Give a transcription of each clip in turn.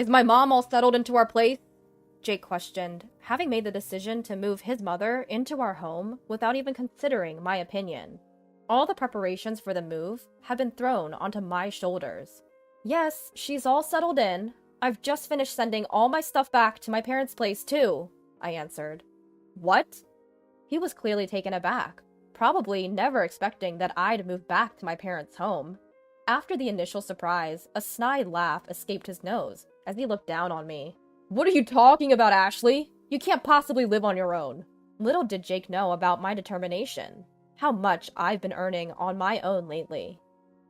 Is my mom all settled into our place? Jake questioned, having made the decision to move his mother into our home without even considering my opinion. All the preparations for the move had been thrown onto my shoulders. Yes, she's all settled in. I've just finished sending all my stuff back to my parents' place too, I answered. What? He was clearly taken aback, probably never expecting that I'd move back to my parents' home. After the initial surprise, a snide laugh escaped his nose as he looked down on me. What are you talking about, Ashley? You can't possibly live on your own. Little did Jake know about my determination, how much I've been earning on my own lately.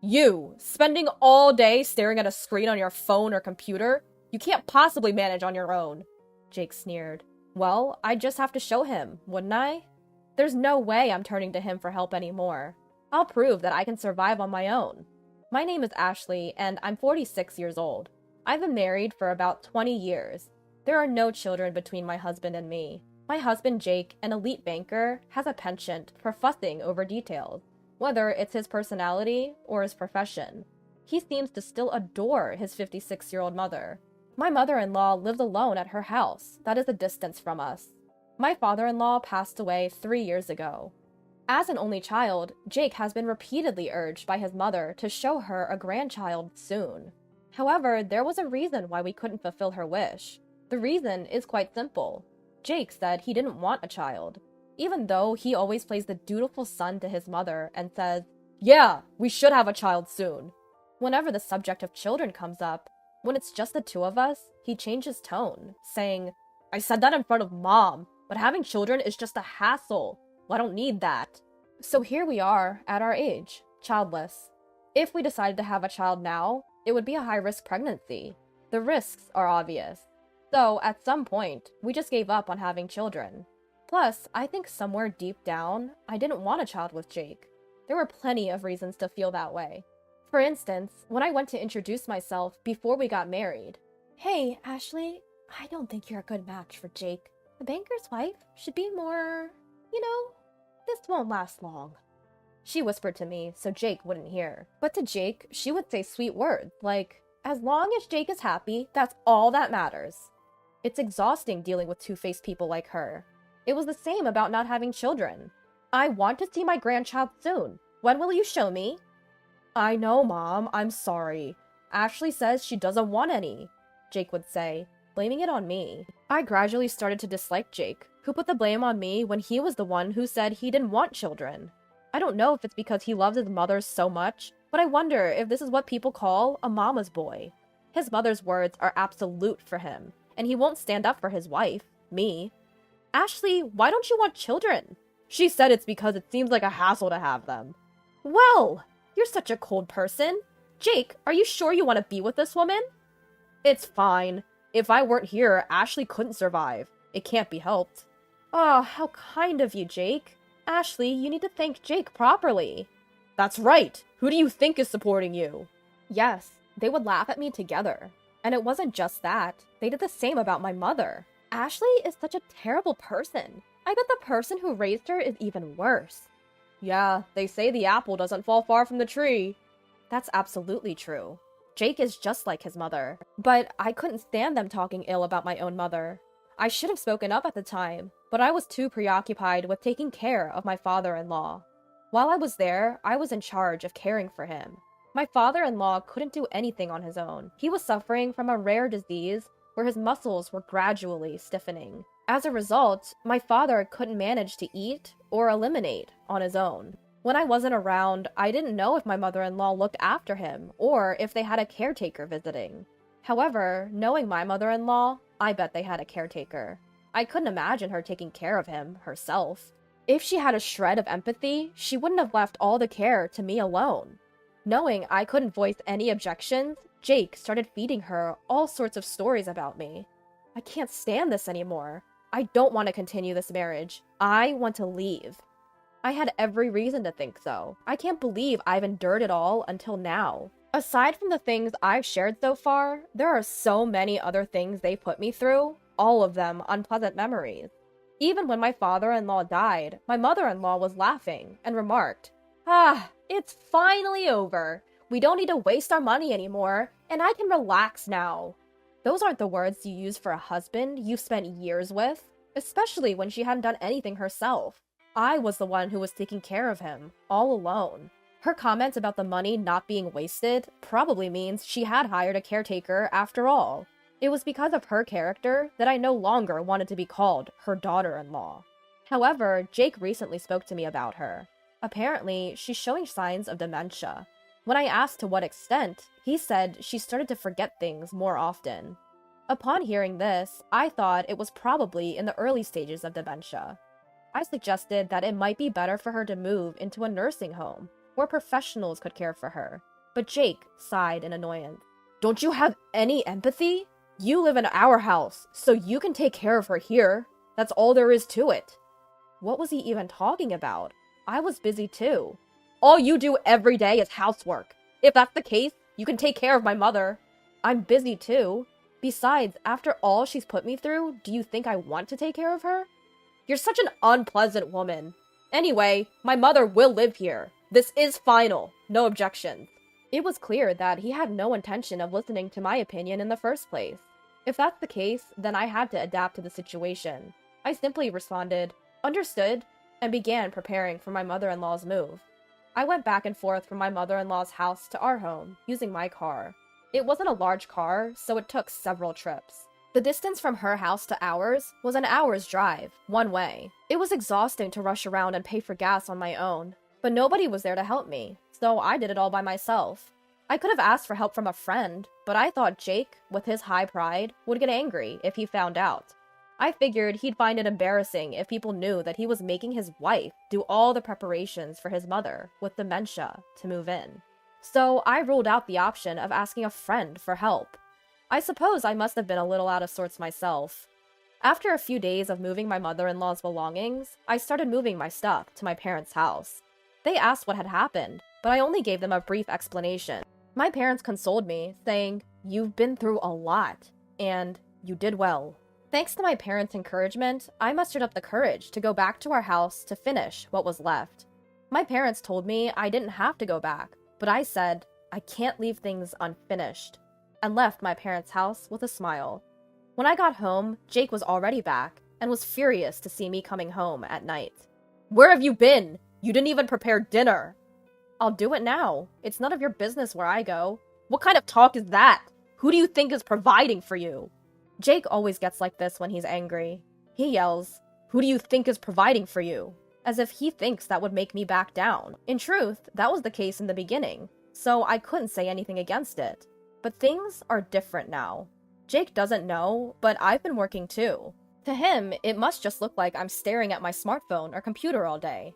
You, spending all day staring at a screen on your phone or computer? You can't possibly manage on your own, Jake sneered. Well, I'd just have to show him, wouldn't I? There's no way I'm turning to him for help anymore. I'll prove that I can survive on my own. My name is Ashley, and I'm 46 years old. I've been married for about 20 years. There are no children between my husband and me. My husband, Jake, an elite banker, has a penchant for fussing over details, whether it's his personality or his profession. He seems to still adore his 56-year-old mother. My mother-in-law lives alone at her house that is a distance from us. My father-in-law passed away 3 years ago. As an only child, Jake has been repeatedly urged by his mother to show her a grandchild soon. However, there was a reason why we couldn't fulfill her wish. The reason is quite simple. Jake said he didn't want a child, even though he always plays the dutiful son to his mother and says, "Yeah, we should have a child soon." Whenever the subject of children comes up, when it's just the two of us, he changes tone, saying, "I said that in front of Mom, but having children is just a hassle. Well, I don't need that." So here we are, at our age, childless. If we decided to have a child now, it would be a high-risk pregnancy. The risks are obvious. So, at some point, we just gave up on having children. Plus, I think somewhere deep down, I didn't want a child with Jake. There were plenty of reasons to feel that way. For instance, when I went to introduce myself before we got married. "Hey, Ashley, I don't think you're a good match for Jake. The banker's wife should be more, this won't last long," she whispered to me so Jake wouldn't hear. But to Jake, she would say sweet words like, "As long as Jake is happy, that's all that matters." It's exhausting dealing with two-faced people like her. It was the same about not having children. "I want to see my grandchild soon. When will you show me?" "I know, Mom. I'm sorry. Ashley says she doesn't want any," Jake would say, blaming it on me. I gradually started to dislike Jake, who put the blame on me when he was the one who said he didn't want children. I don't know if it's because he loves his mother so much, but I wonder if this is what people call a mama's boy. His mother's words are absolute for him, and he won't stand up for his wife, me. "Ashley, why don't you want children?" "She said it's because it seems like a hassle to have them." "Well, you're such a cold person. Jake, are you sure you want to be with this woman?" "It's fine. If I weren't here, Ashley couldn't survive. It can't be helped." "Oh, how kind of you, Jake. Ashley, you need to thank Jake properly." "That's right. Who do you think is supporting you?" Yes, they would laugh at me together. And it wasn't just that. They did the same about my mother. "Ashley is such a terrible person. I bet the person who raised her is even worse." "Yeah, they say the apple doesn't fall far from the tree." That's absolutely true. Jake is just like his mother. But I couldn't stand them talking ill about my own mother. I should have spoken up at the time, but I was too preoccupied with taking care of my father-in-law. While I was there, I was in charge of caring for him. My father-in-law couldn't do anything on his own. He was suffering from a rare disease where his muscles were gradually stiffening. As a result, my father couldn't manage to eat or eliminate on his own. When I wasn't around, I didn't know if my mother-in-law looked after him or if they had a caretaker visiting. However, knowing my mother-in-law, I bet they had a caretaker. I couldn't imagine her taking care of him herself. If she had a shred of empathy, she wouldn't have left all the care to me alone. Knowing I couldn't voice any objections, Jake started feeding her all sorts of stories about me. I can't stand this anymore. I don't want to continue this marriage. I want to leave. I had every reason to think so. I can't believe I've endured it all until now. Aside from the things I've shared so far, there are so many other things they put me through, all of them unpleasant memories. Even when my father-in-law died, my mother-in-law was laughing and remarked, "Ah, it's finally over. We don't need to waste our money anymore, and I can relax now." Those aren't the words you use for a husband you've spent years with, especially when she hadn't done anything herself. I was the one who was taking care of him, all alone. Her comments about the money not being wasted probably means she had hired a caretaker after all. It was because of her character that I no longer wanted to be called her daughter-in-law. However, Jake recently spoke to me about her. Apparently, she's showing signs of dementia. When I asked to what extent, he said she started to forget things more often. Upon hearing this, I thought it was probably in the early stages of dementia. I suggested that it might be better for her to move into a nursing home, where professionals could care for her. But Jake sighed in annoyance. Don't you have any empathy? You live in our house, so you can take care of her here. That's all there is to it. What was he even talking about? I was busy too. All you do every day is housework. If that's the case, you can take care of my mother. I'm busy too. Besides, after all she's put me through, do you think I want to take care of her? You're such an unpleasant woman. Anyway, my mother will live here. This is final. No objections. It was clear that he had no intention of listening to my opinion in the first place. If that's the case, then I had to adapt to the situation. I simply responded, "Understood," and began preparing for my mother-in-law's move. I went back and forth from my mother-in-law's house to our home, using my car. It wasn't a large car, so it took several trips. The distance from her house to ours was an hour's drive, one way. It was exhausting to rush around and pay for gas on my own, but nobody was there to help me, so I did it all by myself. I could have asked for help from a friend, but I thought Jake, with his high pride, would get angry if he found out. I figured he'd find it embarrassing if people knew that he was making his wife do all the preparations for his mother, with dementia, to move in. So I ruled out the option of asking a friend for help. I suppose I must have been a little out of sorts myself. After a few days of moving my mother-in-law's belongings, I started moving my stuff to my parents' house. They asked what had happened, but I only gave them a brief explanation. My parents consoled me, saying, "You've been through a lot, and you did well." Thanks to my parents' encouragement, I mustered up the courage to go back to our house to finish what was left. My parents told me I didn't have to go back, but I said, I can't leave things unfinished, and left my parents' house with a smile. When I got home, Jake was already back, and was furious to see me coming home at night. "Where have you been? You didn't even prepare dinner." "I'll do it now. It's none of your business where I go." "What kind of talk is that? Who do you think is providing for you?" Jake always gets like this when he's angry. He yells, "Who do you think is providing for you?" As if he thinks that would make me back down. In truth, that was the case in the beginning, so I couldn't say anything against it. But things are different now. Jake doesn't know, but I've been working too. To him, it must just look like I'm staring at my smartphone or computer all day.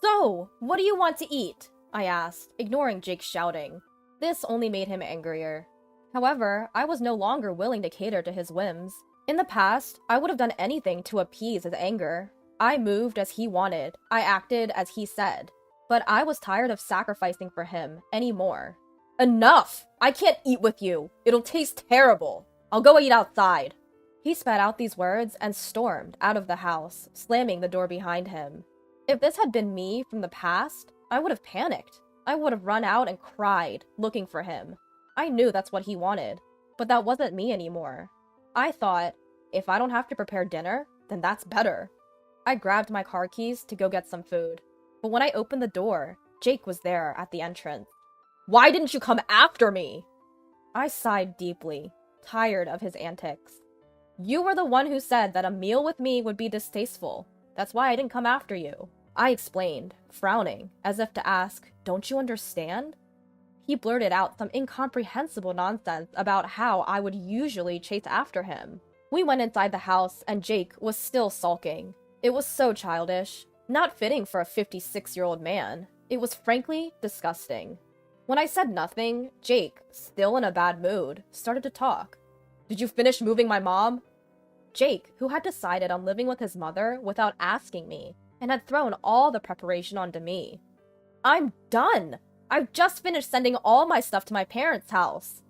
"So, what do you want to eat?" I asked, ignoring Jake's shouting. This only made him angrier. However, I was no longer willing to cater to his whims. In the past, I would have done anything to appease his anger. I moved as he wanted. I acted as he said. But I was tired of sacrificing for him anymore. "Enough! I can't eat with you. It'll taste terrible. I'll go eat outside." He spat out these words and stormed out of the house, slamming the door behind him. If this had been me from the past, I would have panicked. I would have run out and cried, looking for him. I knew that's what he wanted, but that wasn't me anymore. I thought, if I don't have to prepare dinner, then that's better. I grabbed my car keys to go get some food, but when I opened the door, Jake was there at the entrance. "Why didn't you come after me?" I sighed deeply, tired of his antics. "You were the one who said that a meal with me would be distasteful. That's why I didn't come after you," I explained, frowning, as if to ask, "Don't you understand?" He blurted out some incomprehensible nonsense about how I would usually chase after him. We went inside the house, and Jake was still sulking. It was so childish, not fitting for a 56-year-old man. It was frankly disgusting. When I said nothing, Jake, still in a bad mood, started to talk. "Did you finish moving my mom?" Jake, who had decided on living with his mother without asking me, and had thrown all the preparation onto me. "I'm done! I've just finished sending all my stuff to my parents' house."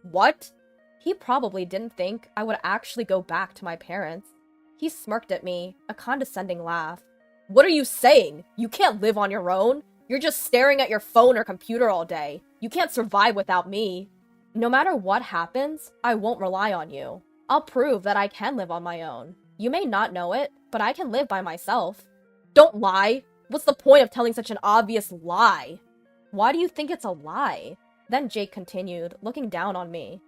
"What?" He probably didn't think I would actually go back to my parents. He smirked at me, a condescending laugh. "What are you saying? You can't live on your own. You're just staring at your phone or computer all day. You can't survive without me." No matter what happens, I won't rely on you. I'll prove that I can live on my own. You may not know it, but I can live by myself. Don't lie! What's the point of telling such an obvious lie? Why do you think it's a lie? Then Jake continued, looking down on me.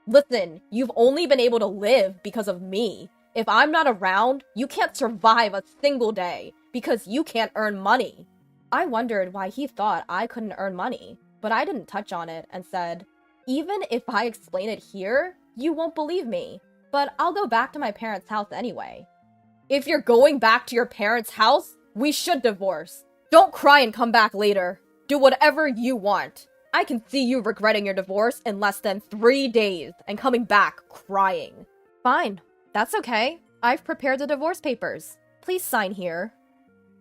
Listen, you've only been able to live because of me. If I'm not around, you can't survive a single day because you can't earn money. I wondered why he thought I couldn't earn money, but I didn't touch on it and said, even if I explain it here, you won't believe me, but I'll go back to my parents' house anyway. If you're going back to your parents' house, we should divorce. Don't cry and come back later. Do whatever you want. I can see you regretting your divorce in less than 3 days and coming back crying. Fine. That's okay. I've prepared the divorce papers. Please sign here.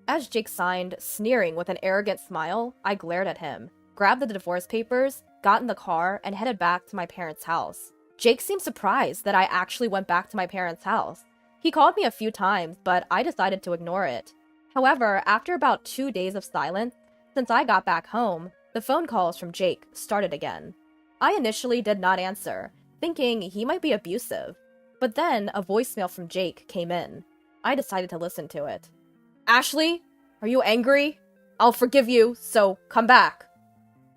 As Jake signed, sneering with an arrogant smile, I glared at him, grabbed the divorce papers, got in the car, and headed back to my parents' house. Jake seemed surprised that I actually went back to my parents' house. He called me a few times, but I decided to ignore it. However, after about 2 days of silence, since I got back home, the phone calls from Jake started again. I initially did not answer, thinking he might be abusive. But then a voicemail from Jake came in. I decided to listen to it. Ashley, are you angry? I'll forgive you, so come back.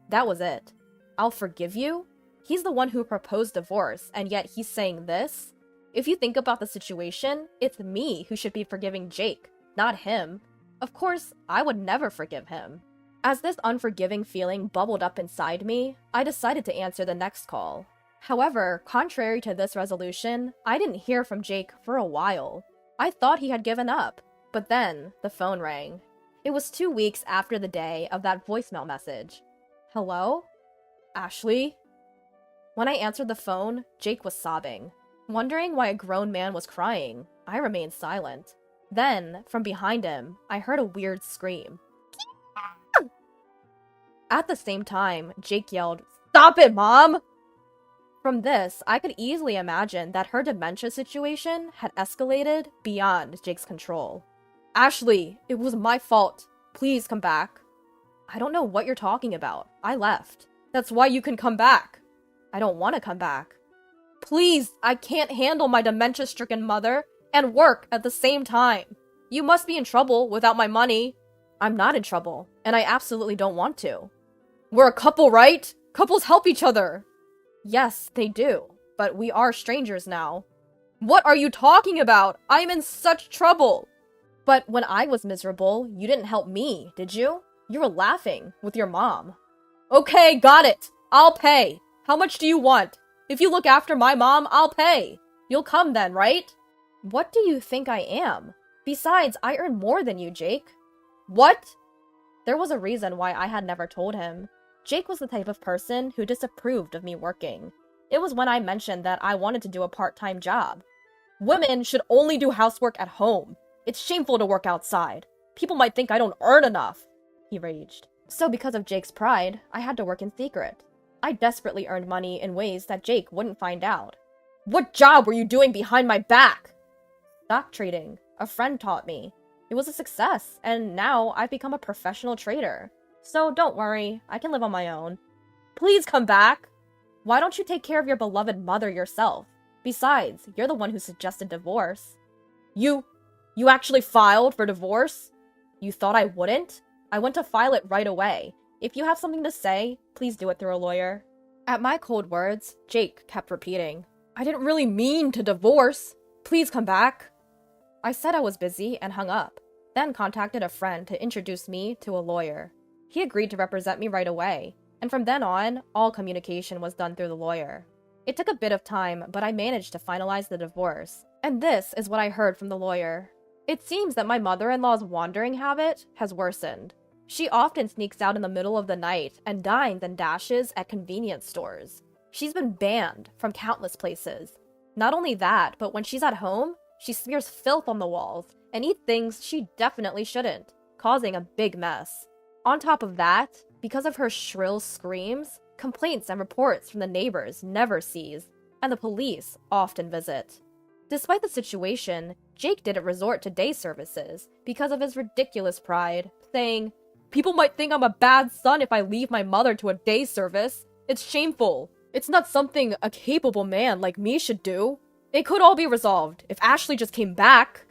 That was it. I'll forgive you? He's the one who proposed divorce, and yet he's saying this? If you think about the situation, it's me who should be forgiving Jake, not him. Of course, I would never forgive him. As this unforgiving feeling bubbled up inside me, I decided to answer the next call. However, contrary to this resolution, I didn't hear from Jake for a while. I thought he had given up, but then the phone rang. It was 2 weeks after the day of that voicemail message. Hello? Ashley? When I answered the phone, Jake was sobbing. Wondering why a grown man was crying, I remained silent. Then, from behind him, I heard a weird scream. At the same time, Jake yelled, "Stop it, Mom!" From this, I could easily imagine that her dementia situation had escalated beyond Jake's control. Ashley, it was my fault. Please come back. I don't know what you're talking about. I left. That's why you can come back. I don't want to come back. Please, I can't handle my dementia-stricken mother and work at the same time. You must be in trouble without my money. I'm not in trouble, and I absolutely don't want to. We're a couple, right? Couples help each other. Yes, they do, but we are strangers now. What are you talking about? I'm in such trouble. But when I was miserable, you didn't help me, did you? You were laughing with your mom. Okay, got it. I'll pay. How much do you want? If you look after my mom, I'll pay. You'll come then, right? What do you think I am? Besides, I earn more than you, Jake. What? There was a reason why I had never told him. Jake was the type of person who disapproved of me working. It was when I mentioned that I wanted to do a part-time job. Women should only do housework at home. It's shameful to work outside. People might think I don't earn enough, he raged. So because of Jake's pride, I had to work in secret. I desperately earned money in ways that Jake wouldn't find out. What job were you doing behind my back? Stock trading. A friend taught me. It was a success, and now I've become a professional trader. So don't worry, I can live on my own. Please come back! Why don't you take care of your beloved mother yourself? Besides, you're the one who suggested divorce. You actually filed for divorce? You thought I wouldn't? I went to file it right away. If you have something to say, please do it through a lawyer. At my cold words, Jake kept repeating, I didn't really mean to divorce. Please come back. I said I was busy and hung up, then contacted a friend to introduce me to a lawyer. He agreed to represent me right away, and from then on, all communication was done through the lawyer. It took a bit of time, but I managed to finalize the divorce. And this is what I heard from the lawyer. It seems that my mother-in-law's wandering habit has worsened. She often sneaks out in the middle of the night and dines and dashes at convenience stores. She's been banned from countless places. Not only that, but when she's at home, she smears filth on the walls and eats things she definitely shouldn't, causing a big mess. On top of that, because of her shrill screams, complaints and reports from the neighbors never cease, and the police often visit. Despite the situation, Jake didn't resort to day services because of his ridiculous pride, saying, "People might think I'm a bad son if I leave my mother to a day service. It's shameful. It's not something a capable man like me should do. It could all be resolved if Ashley just came back.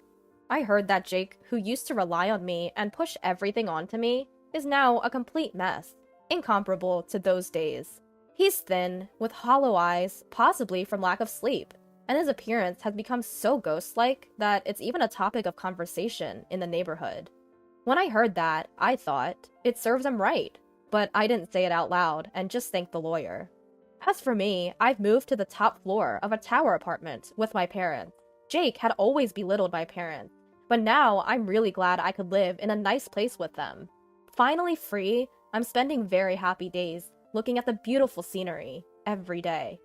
I heard that Jake, who used to rely on me and push everything onto me, is now a complete mess, incomparable to those days. He's thin, with hollow eyes, possibly from lack of sleep, and his appearance has become so ghost-like that it's even a topic of conversation in the neighborhood. When I heard that, I thought, it serves him right, but I didn't say it out loud and just thanked the lawyer. As for me, I've moved to the top floor of a tower apartment with my parents. Jake had always belittled my parents, but now I'm really glad I could live in a nice place with them. Finally free, I'm spending very happy days looking at the beautiful scenery every day.